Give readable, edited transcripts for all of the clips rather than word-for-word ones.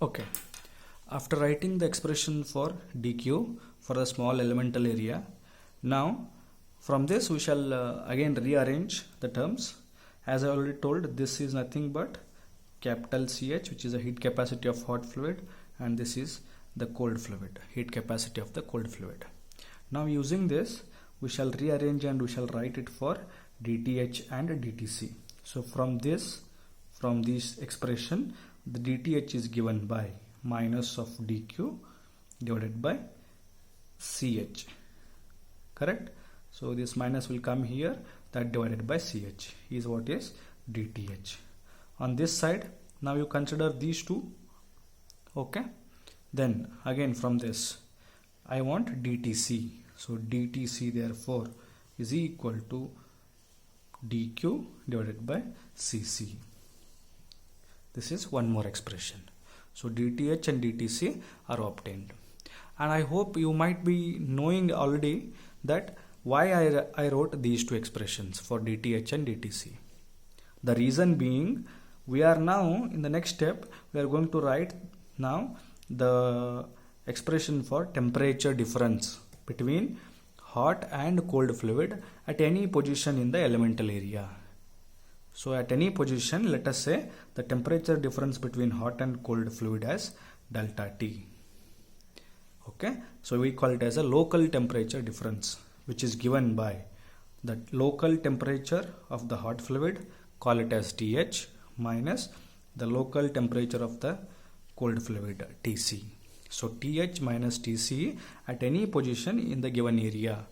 Okay, after writing the expression for dq for the small elemental area, now from this we shall again rearrange the terms. As I already told, this is nothing but capital CH, which is the heat capacity of hot fluid, and this is the cold fluid, heat capacity of the cold fluid. Now using this we shall rearrange and we shall write it for dTh and dTc. So from this expression, the dTh is given by minus of dq divided by ch, correct? So this minus will come here, that divided by ch is what is dTh. On this side, now you consider these two, okay? Then again from this I want dTc, so dTc therefore is equal to dq divided by cc. This is one more expression. So dTh and dTc are obtained, and I hope you might be knowing already that why I wrote these two expressions for dTh and dTc. The reason being, we are now in the next step, we are going to write now the expression for temperature difference between hot and cold fluid at any position in the elemental area. So at any position, let us say the temperature difference between hot and cold fluid as delta T. Okay, so we call it as a local temperature difference, which is given by the local temperature of the hot fluid, call it as Th, minus the local temperature of the cold fluid, Tc. So Th minus Tc at any position in the given area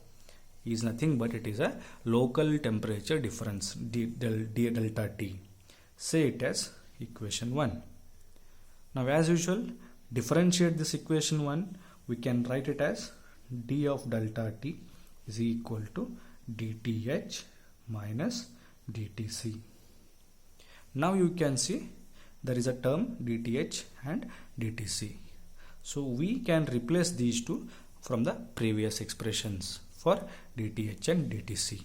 is nothing but it is a local temperature difference, delta T. Say it as equation 1. Now as usual, differentiate this equation 1, we can write it as d of delta T is equal to dTh minus dTc. Now you can see there is a term dTh and dTc. So we can replace these two from the previous expressions for dTh and dTc.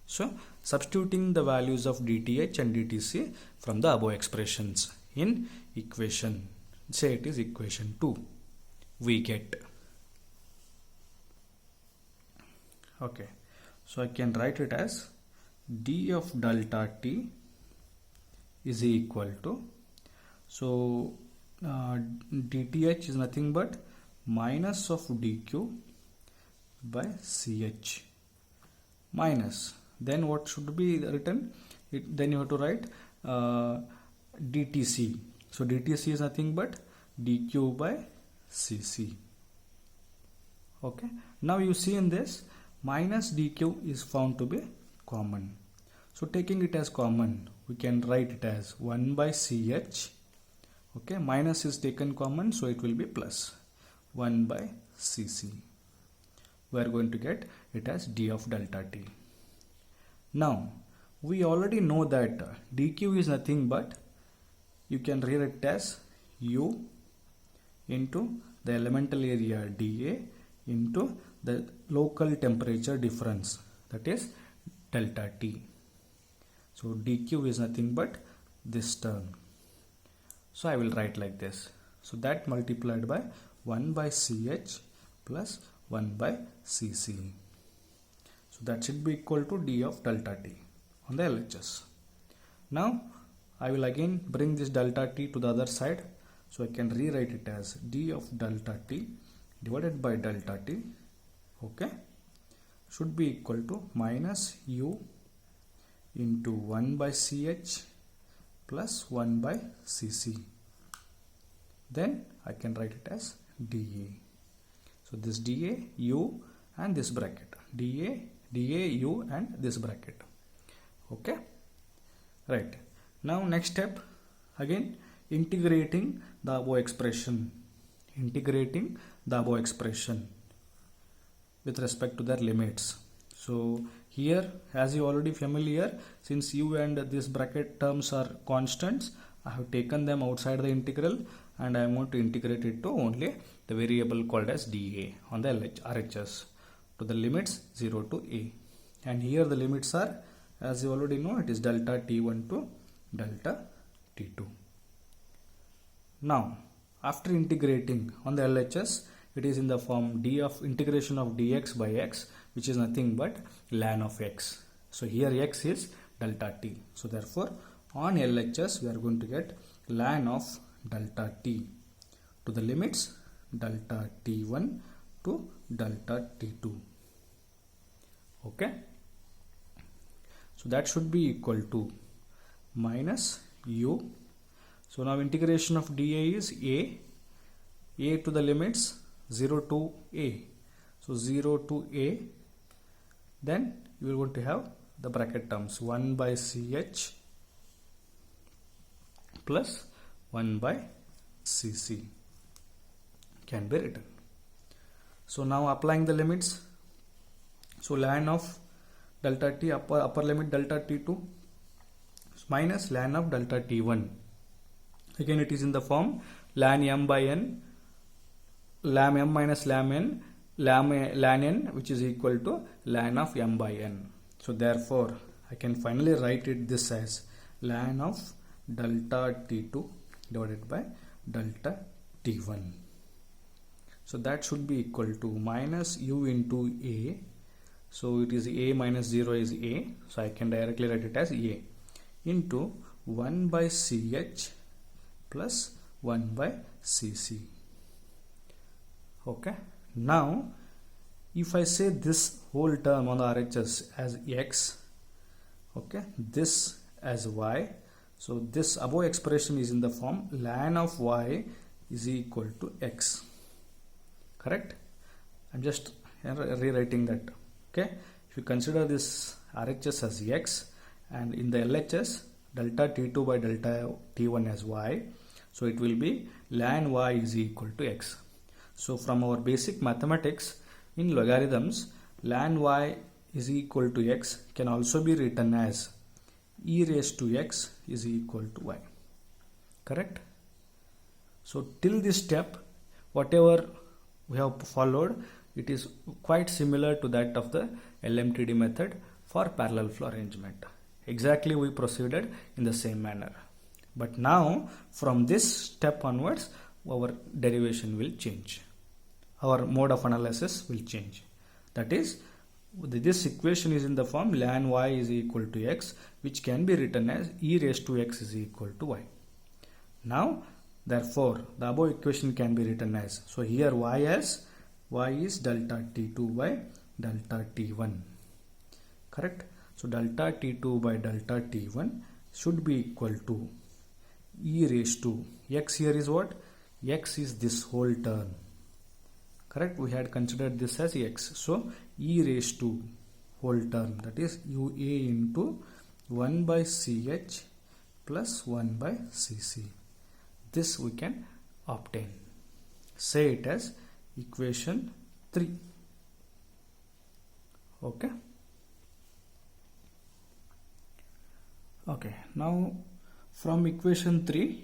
So substituting the values of dTh and dTc from the above expressions in equation, say it is equation 2, we get. Okay, so I can write it as d of delta T is equal to, so dTh is nothing but minus of dq by ch minus, then what should be written, then you have to write dTc. So dTc is nothing but dq by cc. Okay, now you see in this minus dq is found to be common, so taking it as common we can write it as 1 by ch. Okay, minus is taken common, so it will be plus 1 by cc. We are going to get it as d of delta T. Now we already know that dq is nothing but, you can rewrite it as u into the elemental area dA into the local temperature difference, that is delta T. So dq is nothing but this term. So I will write like this. So that multiplied by 1 by ch plus 1 by cc. So that should be equal to d of delta T on the LHS. Now I will again bring this delta T to the other side. So I can rewrite it as d of delta T divided by delta T, okay, should be equal to minus u into 1 by ch plus 1 by cc. Then I can write it as dA. So this dA, u and this bracket, dA, u and this bracket. Okay, right. Now next step, again integrating the above expression, with respect to their limits. So here, as you already familiar, since u and this bracket terms are constants, I have taken them outside the integral and I want to integrate it to only the variable called as dA on the RHS to the limits 0 to a. And here the limits are, as you already know, it is delta T1 to delta T2. Now, after integrating on the LHS, it is in the form d of integration of dx by x, which is nothing but ln of x. So here x is delta t. So therefore, on LHS, we are going to get ln of delta t to the limits delta t1 to delta t2. Okay. So that should be equal to minus u. So now integration of dA is a to the limits 0 to a. So 0 to a, then you are going to have the bracket terms 1 by ch plus 1 by cc can be written. So now applying the limits, so ln of delta t upper limit delta t2 minus ln of delta t1. Again it is in the form ln m by n, ln m minus ln n, ln n, which is equal to ln of m by n. So therefore I can finally write it this as ln of delta t2 divided by delta t1. So that should be equal to minus u into a. So it is a minus 0 is a. So I can directly write it as a into 1 by ch plus 1 by cc. Okay. Now if I say this whole term on the RHS as x, okay, this as y, so this above expression is in the form ln of y is equal to x. Correct? I'm just rewriting that. Okay, if you consider this RHS as x and in the LHS delta t2 by delta t1 as y, so it will be ln y is equal to x. So from our basic mathematics in logarithms, ln y is equal to x can also be written as e raised to x is equal to y. Correct? So till this step, whatever we have followed, it is quite similar to that of the LMTD method for parallel flow arrangement. Exactly we proceeded in the same manner. But now from this step onwards, our derivation will change. Our mode of analysis will change. That is, this equation is in the form ln y is equal to x, which can be written as e raised to x is equal to y. Now, therefore, the above equation can be written as, so here y is delta t2 by delta t1. Correct? So delta t2 by delta t1 should be equal to e raised to x. Here is what? X is this whole term. Correct? We had considered this as x. So e raised to whole term, that is ua into 1 by ch plus 1 by cc. This we can obtain. Say it as equation 3. Okay. Okay. Now from equation 3,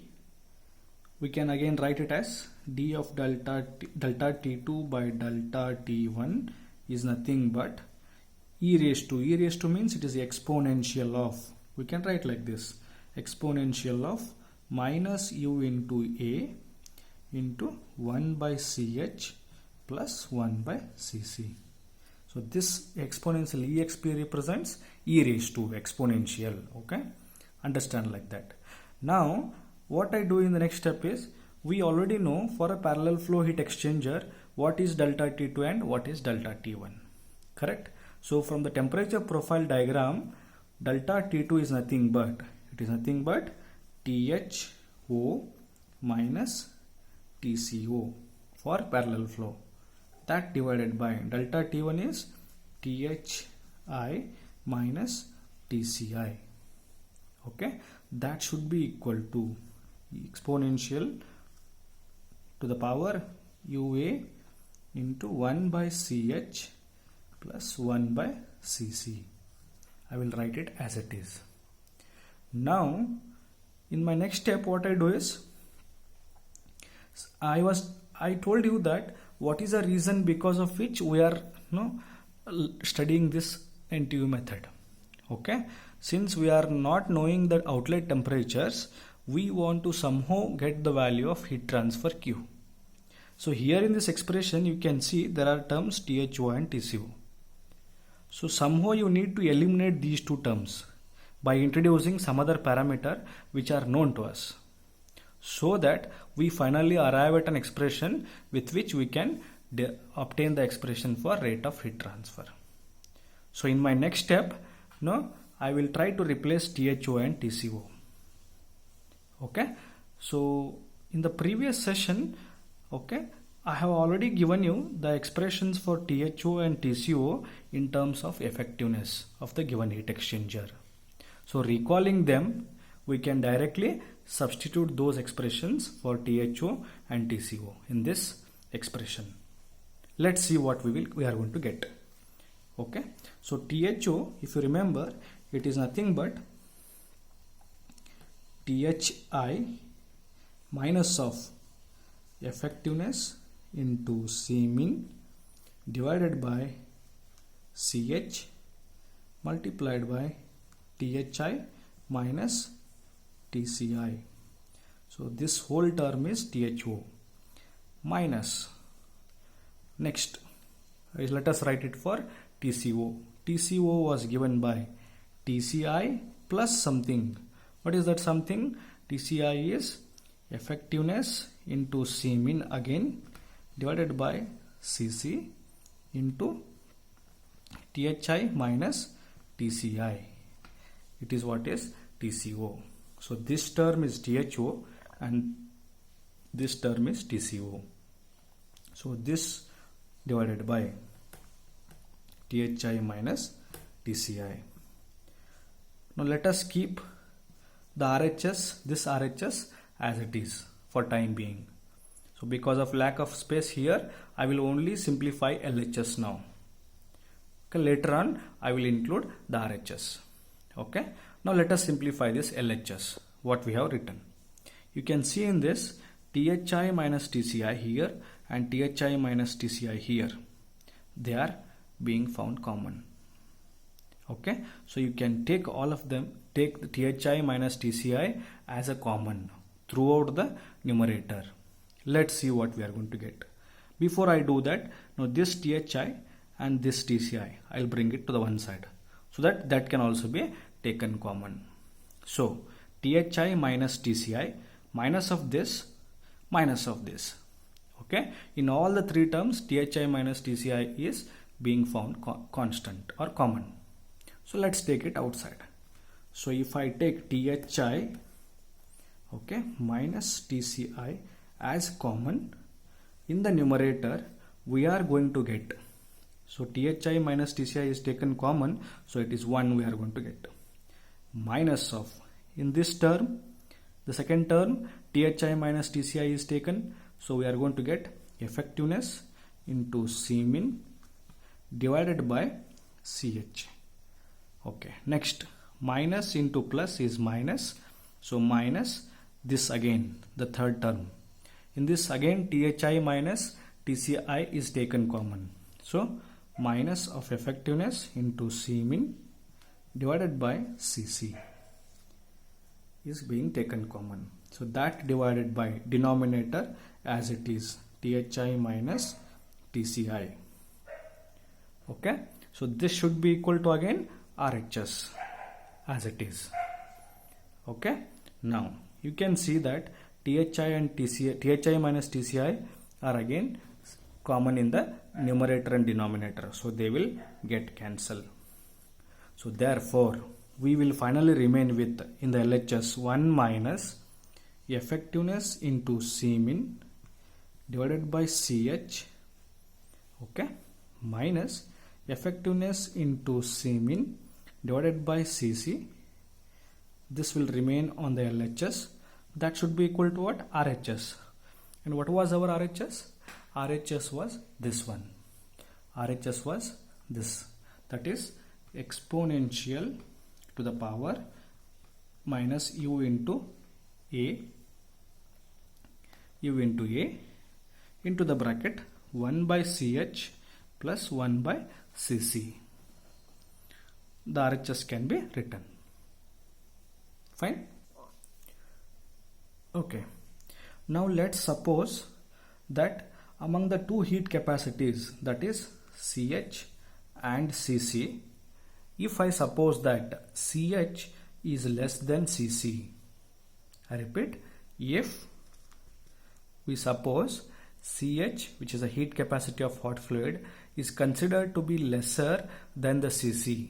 we can again write it as d of delta t2 by delta t1 is nothing but e raised to. E raised to means it is exponential of. We can write like this: exponential of minus u into a into 1 by ch plus 1 by cc. So this exponential exp represents e raised to exponential. Okay, understand like that. Now what I do in the next step is, we already know for a parallel flow heat exchanger what is delta T2 and what is delta T1. Correct? So from the temperature profile diagram, delta T2 is nothing but, it is nothing but THO minus TCO for parallel flow. That divided by delta T1 is THI minus TCI. Okay, that should be equal to exponential to the power UA into 1 by CH plus 1 by CC. I will write it as it is. Now in my next step, what I do is, I told you that what is the reason because of which we are studying this NTU method. Okay, since we are not knowing the outlet temperatures, we want to somehow get the value of heat transfer Q. So here in this expression you can see there are terms THO and TCO. So somehow you need to eliminate these two terms by introducing some other parameter which are known to us, so that we finally arrive at an expression with which we can obtain the expression for rate of heat transfer. So in my next step, I will try to replace THO and TCO. Okay, so in the previous session, I have already given you the expressions for THO and TCO in terms of effectiveness of the given heat exchanger. So recalling them, we can directly substitute those expressions for THO and TCO in this expression. Let's see what we are going to get. Okay, so THO, if you remember, it is nothing but THI minus of effectiveness into C min divided by CH multiplied by THI minus TCI. So this whole term is THO minus, next let us write it for TCO. TCO was given by TCI plus something. What is that something? TCI is effectiveness into C min again divided by CC into THI minus TCI. It is what is TCO. So this term is THO and this term is TCO. So this divided by THI minus TCI. Now let us keep the RHS, this RHS as it is for time being. So because of lack of space here, I will only simplify LHS now. Okay, later on I will include the RHS. Okay, now let us simplify this LHS, what we have written. You can see in this THI minus TCI here and THI minus TCI here. They are being found common. Okay, so you can take all of them, take the THI minus TCI as a common throughout the numerator. Let's see what we are going to get. Before I do that, now this THI and this TCI, I'll bring it to the one side so that that can also be taken common. So THI minus TCI minus of this minus of this. Okay, in all the three terms THI minus TCI is being found constant or common. So let's take it outside. So if I take THI minus TCI as common in the numerator, we are going to get, so THI minus TCI is taken common, so it is 1 we are going to get, minus of, in this term, the second term THI minus TCI is taken, so we are going to get effectiveness into C min divided by CH. Okay, next minus into plus is minus, so minus this again, the third term. In this again THI minus TCI is taken common, so minus of effectiveness into C min divided by CC is being taken common. So that divided by denominator as it is THI minus TCI. Okay, so this should be equal to again RHS as it is. Okay, now you can see that THI and TCI, THI minus TCI are again common in the numerator and denominator, so they will get cancelled. So therefore we will finally remain with, in the LHS, 1 minus effectiveness into C min divided by CH, okay, minus effectiveness into C min divided by CC. This will remain on the LHS. That should be equal to what? RHS. And what was our RHS? RHS was this one. RHS was this. That is exponential to the power minus U into A, U into A into the bracket 1 by CH plus 1 by CC. The RHS can be written. Fine. Okay. Now let's suppose that among the two heat capacities, that is CH and CC, if I suppose that CH is less than CC, I repeat, if we suppose CH, which is a heat capacity of hot fluid, is considered to be lesser than the CC,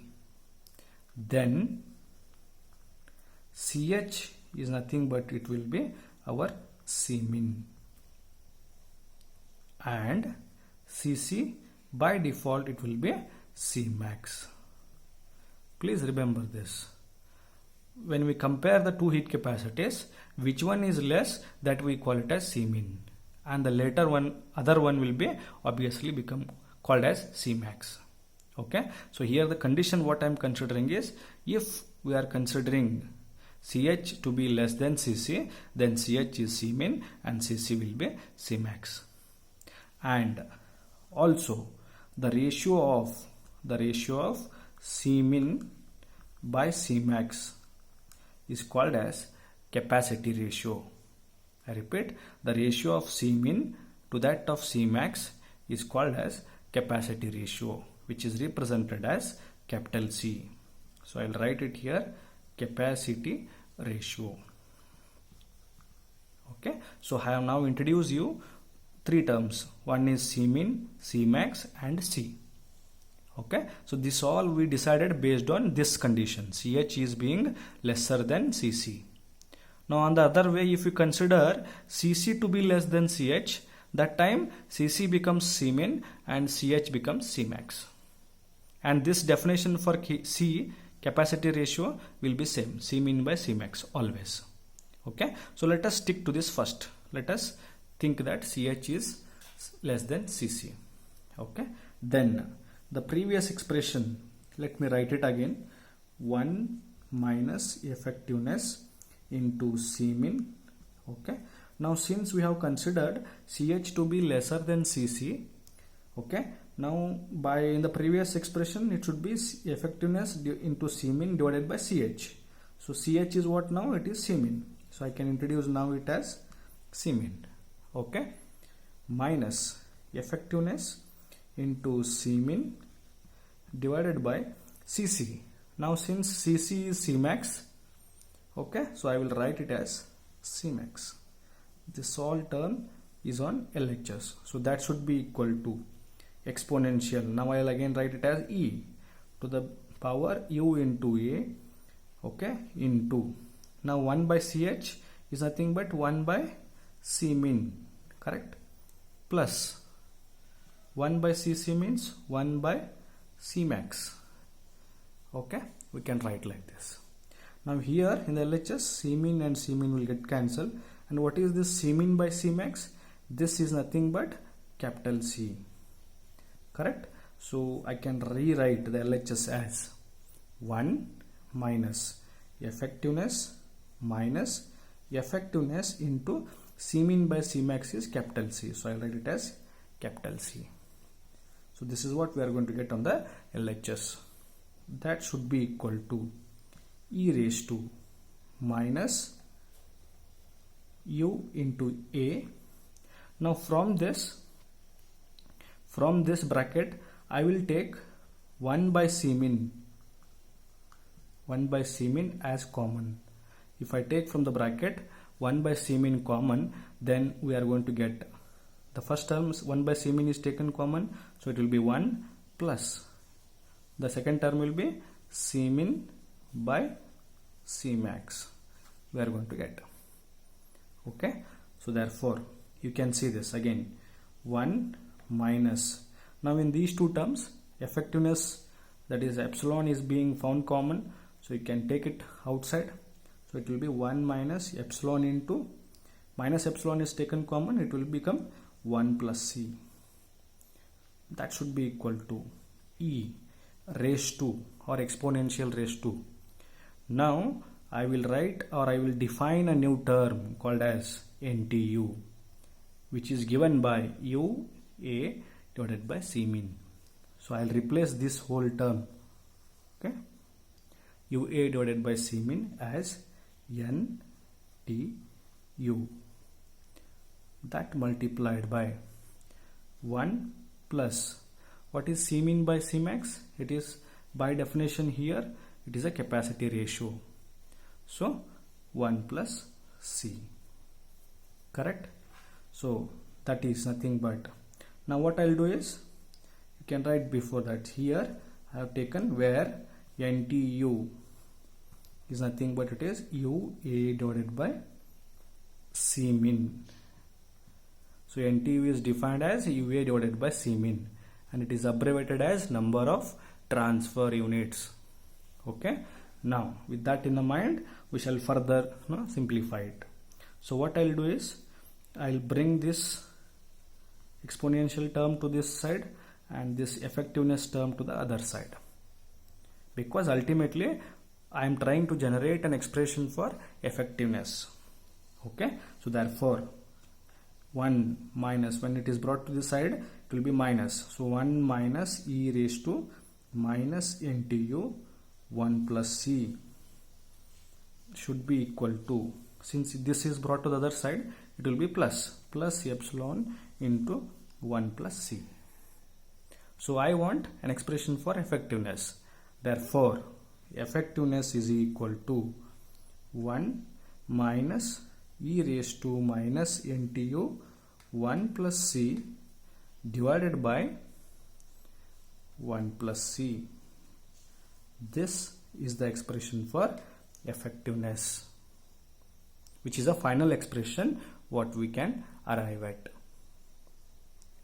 then CH is nothing but it will be our Cmin, and CC by default it will be Cmax. Please remember this. When we compare the two heat capacities, which one is less, that we call it as Cmin, and the later one, other one, will be obviously become called as Cmax. Okay, so here the condition what I am considering is, if we are considering CH to be less than CC, then CH is Cmin and CC will be Cmax. And also the ratio of Cmin by Cmax is called as capacity ratio. I repeat, the ratio of Cmin to that of Cmax is called as capacity ratio, which is represented as capital C. So I'll write it here, capacity ratio. Okay, so I have now introduced you three terms. One is Cmin, Cmax and C. Okay, so this all we decided based on this condition, CH is being lesser than CC. Now on the other way, if you consider CC to be less than CH, that time CC becomes Cmin and CH becomes Cmax. And this definition for C, capacity ratio, will be same, Cmin by Cmax always. Okay, so let us stick to this first. Let us think that CH is less than CC. Okay, then the previous expression, let me write it again, 1 minus effectiveness into Cmin. Okay, now since we have considered CH to be lesser than CC, okay, now by in the previous expression it should be effectiveness into Cmin divided by CH. So CH is what now? It is Cmin. So I can introduce now it as Cmin. Okay, minus effectiveness into Cmin divided by Cc. Now since Cc is Cmax, okay, so I will write it as Cmax. This all term is on LHS, so that should be equal to exponential. Now I will again write it as e to the power u into a, okay, into, now 1 by ch is nothing but 1 by Cmin, correct, plus 1 by Cc means 1 by Cmax. Okay, we can write like this. Now here in the LHS, Cmin and Cmin will get cancelled, and what is this Cmin by Cmax? This is nothing but capital C, correct? So I can rewrite the LHS as 1 minus effectiveness into Cmin by Cmax is capital C. So I'll write it as capital C. So this is what we are going to get on the LHS. That should be equal to e raised to minus u into a. Now from this bracket I will take 1 by Cmin as common. If I take from the bracket 1 by Cmin common, then we are going to get the first term 1 by Cmin is taken common, so it will be 1 plus the second term will be Cmin by Cmax we are going to get. Okay, so therefore you can see this again, 1 minus, now in these two terms effectiveness, that is epsilon, is being found common, so you can take it outside, so it will be 1 minus epsilon into, minus epsilon is taken common, it will become 1 plus c. That should be equal to e raised to or exponential raised to. Now I will write or I will define a new term called as NTU, which is given by u a divided by Cmin. So I will replace this whole term, okay, ua divided by Cmin as NTU. U, that multiplied by 1 plus, what is C min by C max? It is, by definition here, it is a capacity ratio. So 1 plus C, correct? So that is nothing but, now what I'll do is, you can write before that, here I have taken where NTU is nothing but it is UA divided by C min. So NTU is defined as UA divided by C min, and it is abbreviated as number of transfer units. Okay, now with that in the mind, we shall further simplify it. So what I'll do is, I'll bring this exponential term to this side and this effectiveness term to the other side, because ultimately I am trying to generate an expression for effectiveness. Okay, so therefore 1 minus, when it is brought to the side, it will be minus. So 1 minus e raised to minus NTU 1 plus C should be equal to, since this is brought to the other side, it will be plus epsilon into 1 plus C. So I want an expression for effectiveness. Therefore effectiveness is equal to 1 minus e raised to minus NTU 1 plus C divided by 1 plus C. This is the expression for effectiveness, which is a final expression what we can arrive at.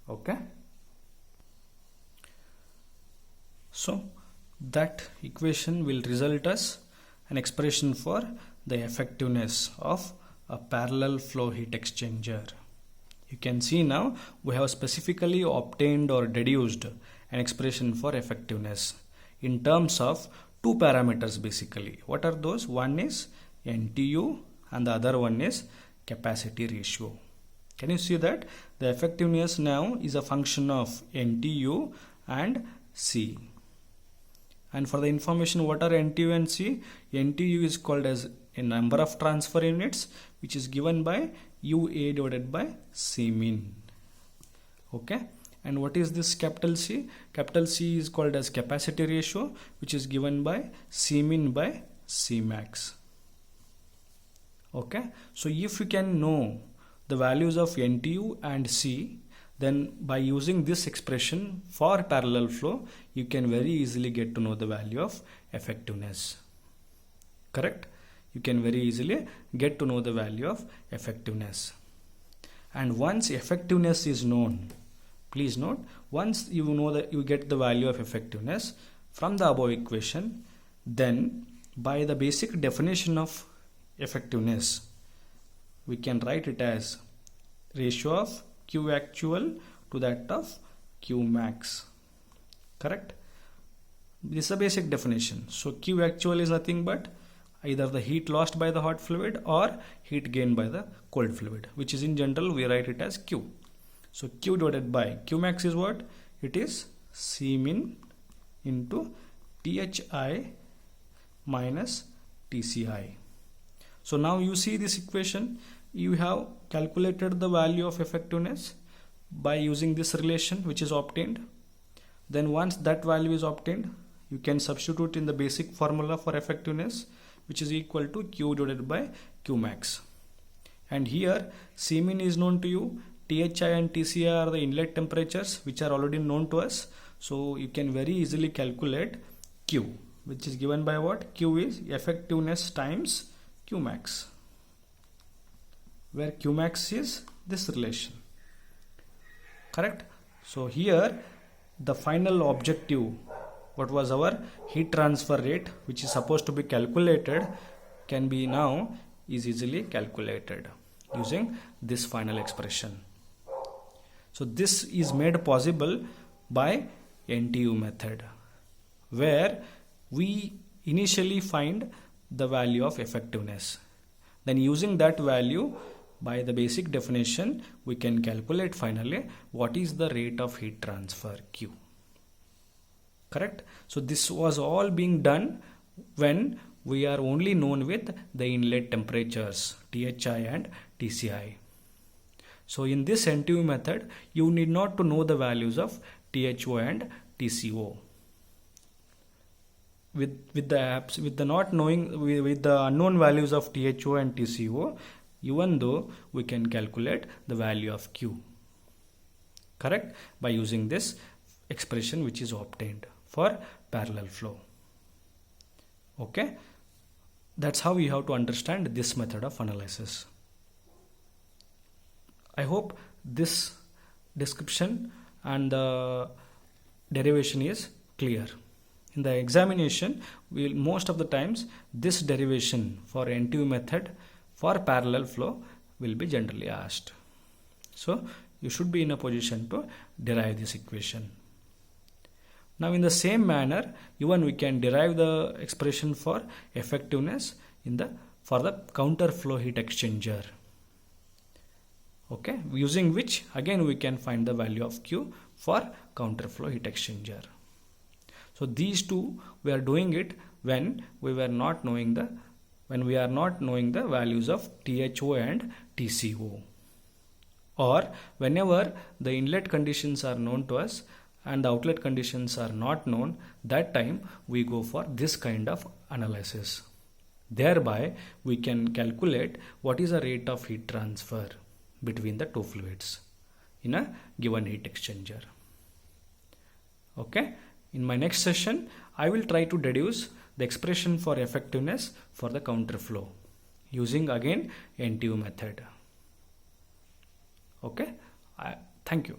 Okay, so that equation will result us an expression for the effectiveness of a parallel flow heat exchanger. You can see now we have specifically obtained or deduced an expression for effectiveness in terms of two parameters basically. What are those? One is NTU and the other one is capacity ratio. Can you see that the effectiveness now is a function of NTU and C? And for the information, what are NTU and C? NTU is called as a number of transfer units, which is given by UA divided by C min. Okay, and what is this capital C? Capital C is called as capacity ratio, which is given by C min by C max. Okay, so if you can know the values of NTU and C, then by using this expression for parallel flow, you can very easily get to know the value of effectiveness. Correct? You can very easily get to know the value of effectiveness. And once effectiveness is known, please note, once you know that you get the value of effectiveness from the above equation, then by the basic definition of effectiveness, we can write it as ratio of Q actual to that of Q max. Correct? This is a basic definition. So Q actual is nothing but either the heat lost by the hot fluid or heat gained by the cold fluid, which is in general we write it as Q. So Q divided by Q max is what? It is C min into THI minus TCI. So now you see this equation, you have calculated the value of effectiveness by using this relation which is obtained. Then once that value is obtained, you can substitute in the basic formula for effectiveness, which is equal to Q divided by Q max. And here C min is known to you, THI and TCI are the inlet temperatures which are already known to us. So you can very easily calculate Q, which is given by what? Q is effectiveness times Q max, where Q max is this relation. Correct? So here the final objective, what was our heat transfer rate, which is supposed to be calculated, can be now is easily calculated using this final expression. So this is made possible by NTU method, where we initially find the value of effectiveness. Then using that value, by the basic definition, we can calculate finally what is the rate of heat transfer Q. Correct? So this was all being done when we are only known with the inlet temperatures THI and TCI. So in this NTU method, you need not to know the values of THO and TCO. With the unknown values of THO and TCO, even though we can calculate the value of Q, correct, by using this expression which is obtained for parallel flow. Okay, that's how we have to understand this method of analysis. I hope this description and the derivation is clear. In the examination, most of the times this derivation for NTU method for parallel flow will be generally asked. So you should be in a position to derive this equation. Now in the same manner, even we can derive the expression for effectiveness for the counter flow heat exchanger. Okay, using which again we can find the value of Q for counter flow heat exchanger. So these two we are doing it when we are not knowing the values of THO and TCO, or whenever the inlet conditions are known to us and the outlet conditions are not known, that time we go for this kind of analysis. Thereby we can calculate what is the rate of heat transfer between the two fluids in a given heat exchanger. Okay, in my next session I will try to deduce the expression for effectiveness for the counter flow using again NTU method. Okay, thank you.